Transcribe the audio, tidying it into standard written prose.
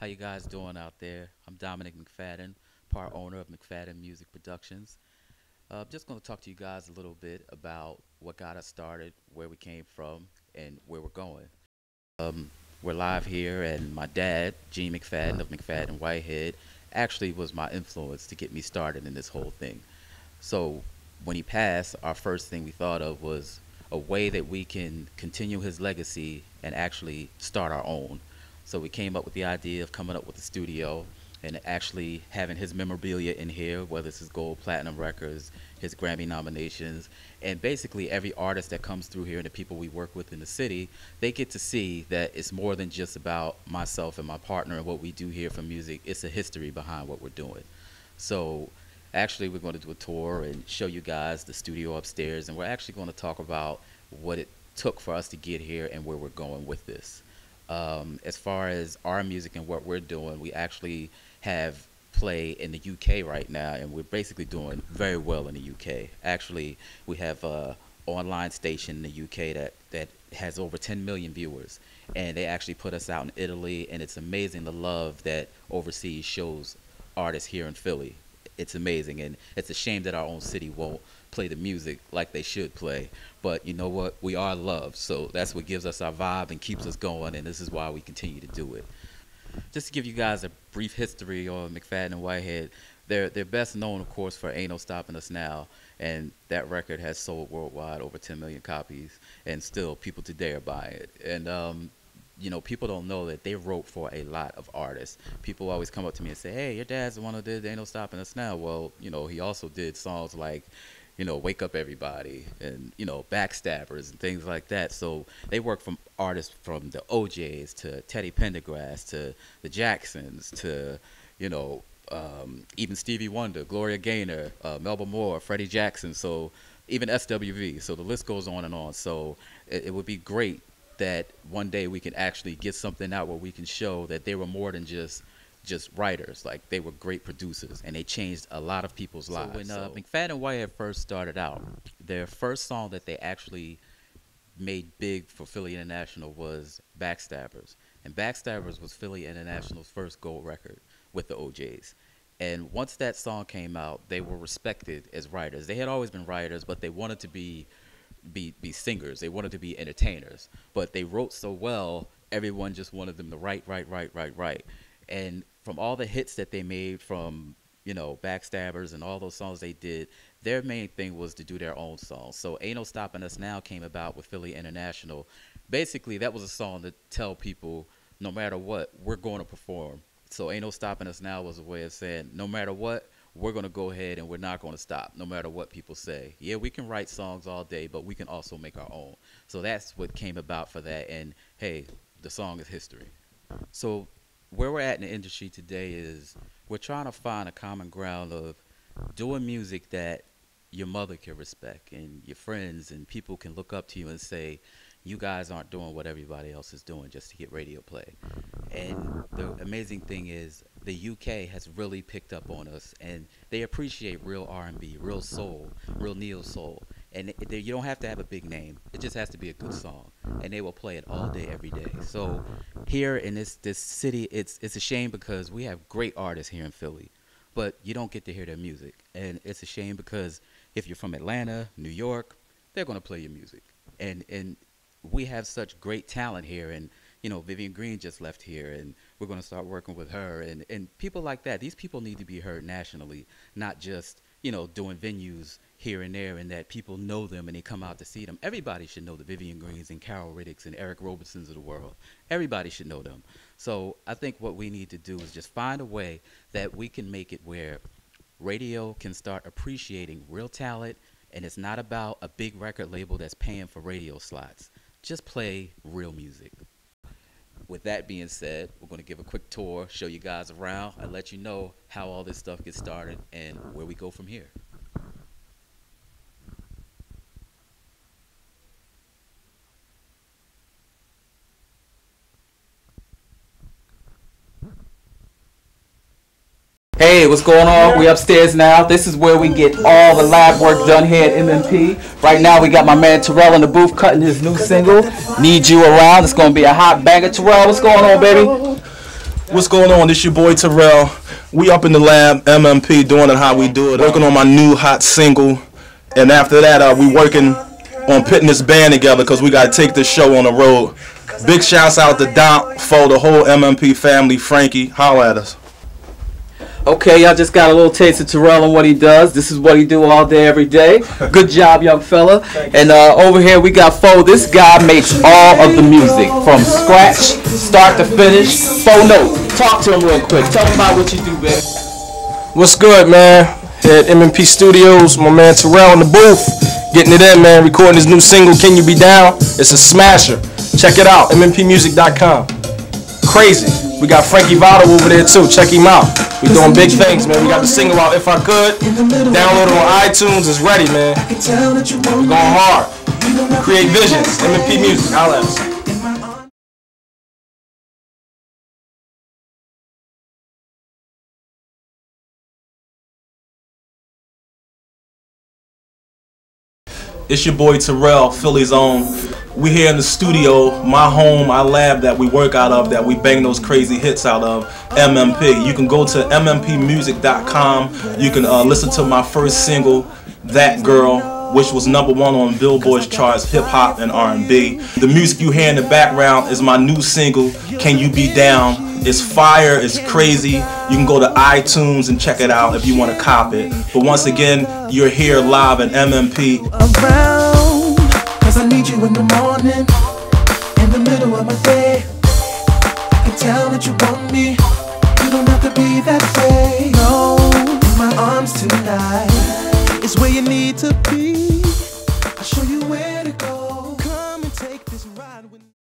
How you guys doing out there? I'm Dominic McFadden, part owner of McFadden Music Productions. Just going to talk to you guys a little bit about what got us started, where we came from, and where we're going. We're live here, and my dad, Gene McFadden of McFadden Whitehead, actually was my influence to get me started in this whole thing. So when he passed, our first thing we thought of was a way that we can continue his legacy and actually start our own. So we came up with the idea of coming up with a studio and actually having his memorabilia in here, whether it's his gold, platinum records, his Grammy nominations, and basically every artist that comes through here and the people we work with in the city, they get to see that it's more than just about myself and my partner and what we do here for music. It's a history behind what we're doing. So actually we're going to do a tour and show you guys the studio upstairs, and we're actually going to talk about what it took for us to get here and where we're going with this. As far as our music and what we're doing, we actually have play in the UK right now, and we're basically doing very well in the UK. Actually, we have an online station in the UK that has over 10 million viewers, and they actually put us out in Italy, and it's amazing the love that overseas shows artists here in Philly. It's amazing, and it's a shame that our own city won't play the music like they should play. But you know what? We are loved, so that's what gives us our vibe and keeps us going, and this is why we continue to do it. Just to give you guys a brief history on McFadden and Whitehead, they're best known, of course, for Ain't No Stopping Us Now, and that record has sold worldwide over 10 million copies, and still people today are buying it. And you know, people don't know that they wrote for a lot of artists. People always come up to me and say, hey, your dad's the one who did Ain't No Stopping Us Now. Well, you know, he also did songs like, you know, Wake Up Everybody and, you know, Backstabbers and things like that. So they work from artists from the OJs to Teddy Pendergrass to the Jacksons to, you know, even Stevie Wonder, Gloria Gaynor, Melba Moore, Freddie Jackson, so even SWV. So the list goes on and on. So it would be great that one day we can actually get something out where we can show that they were more than just writers. Like, they were great producers, and they changed a lot of people's lives. So when McFadden Whitehead first started out, their first song that they actually made big for Philly International was Backstabbers. And Backstabbers was Philly International's first gold record with the OJs. And once that song came out, they were respected as writers. They had always been writers, but they wanted to be singers. They wanted to be entertainers. But they wrote so well, everyone just wanted them to write. And from all the hits that they made from, you know, Backstabbers and all those songs they did, their main thing was to do their own songs. So Ain't No Stopping Us Now came about with Philly International. Basically, that was a song to tell people, no matter what, we're going to perform. So Ain't No Stopping Us Now was a way of saying, no matter what, we're going to go ahead and we're not going to stop, no matter what people say. Yeah, we can write songs all day, but we can also make our own. So that's what came about for that. And hey, the song is history. So where we're at in the industry today is we're trying to find a common ground of doing music that your mother can respect and your friends and people can look up to you and say, you guys aren't doing what everybody else is doing just to get radio play. And the amazing thing is the UK has really picked up on us, and they appreciate real R&B, real soul, real neo soul. And you don't have to have a big name. It just has to be a good song, and they will play it all day, every day. So here in this city, it's a shame because we have great artists here in Philly, but you don't get to hear their music. And it's a shame because if you're from Atlanta, New York, they're going to play your music. And we have such great talent here, and you know, Vivian Green just left here, and we're going to start working with her, and people like that. These people need to be heard nationally, not just, you know, doing venues here and there, and that people know them and they come out to see them. Everybody should know the Vivian Greens and Carol Riddicks and Eric Robertsons of the world. Everybody should know them. So I think what we need to do is just find a way that we can make it where radio can start appreciating real talent, and it's not about a big record label that's paying for radio slots. Just play real music. With that being said, we're going to give a quick tour, show you guys around, and let you know how all this stuff gets started and where we go from here. Hey, what's going on? We upstairs now. This is where we get all the lab work done here at MMP. Right now we got my man Terrell in the booth cutting his new single, Need You Around. It's going to be a hot banger. Terrell, what's going on, baby? What's going on? This your boy Terrell. We up in the lab, MMP, doing it how we do it. Working on my new hot single. And after that, we working on putting this band together because we got to take this show on the road. Big shouts out to Dom for the whole MMP family. Frankie, holla at us. Okay, y'all just got a little taste of Terrell and what he does. This is what he do all day, every day. Good job, young fella. And over here we got Fo. This guy makes all of the music from scratch, start to finish. Fo, no, talk to him real quick. Tell him about what you do, baby. What's good, man? Here at MMP Studios, my man Terrell in the booth. Getting it in, man. Recording his new single, Can You Be Down? It's a smasher. Check it out, MMPmusic.com. Crazy. We got Frankie Votto over there too. Check him out. We doing big things, man. We got the single out, If I Could. Download it on iTunes. It's ready, man. We're going hard. We create visions. MMP Music. Holla at us. It's your boy Terrell, Philly's own. We here in the studio, my home, my lab that we work out of, that we bang those crazy hits out of, MMP. You can go to MMPmusic.com. You can listen to my first single, That Girl, which was #1 on Billboard's charts, hip hop and R&B. The music you hear in the background is my new single, Can You Be Down? It's fire, it's crazy. You can go to iTunes and check it out if you want to cop it. But once again, you're here live at MMP. Around, 'cause I need you in the morning, in the middle of my day. I can tell that you want me. You don't have to be that way. No, in my arms tonight is where you need to be. I'll show you where to go. Come and take this ride with me.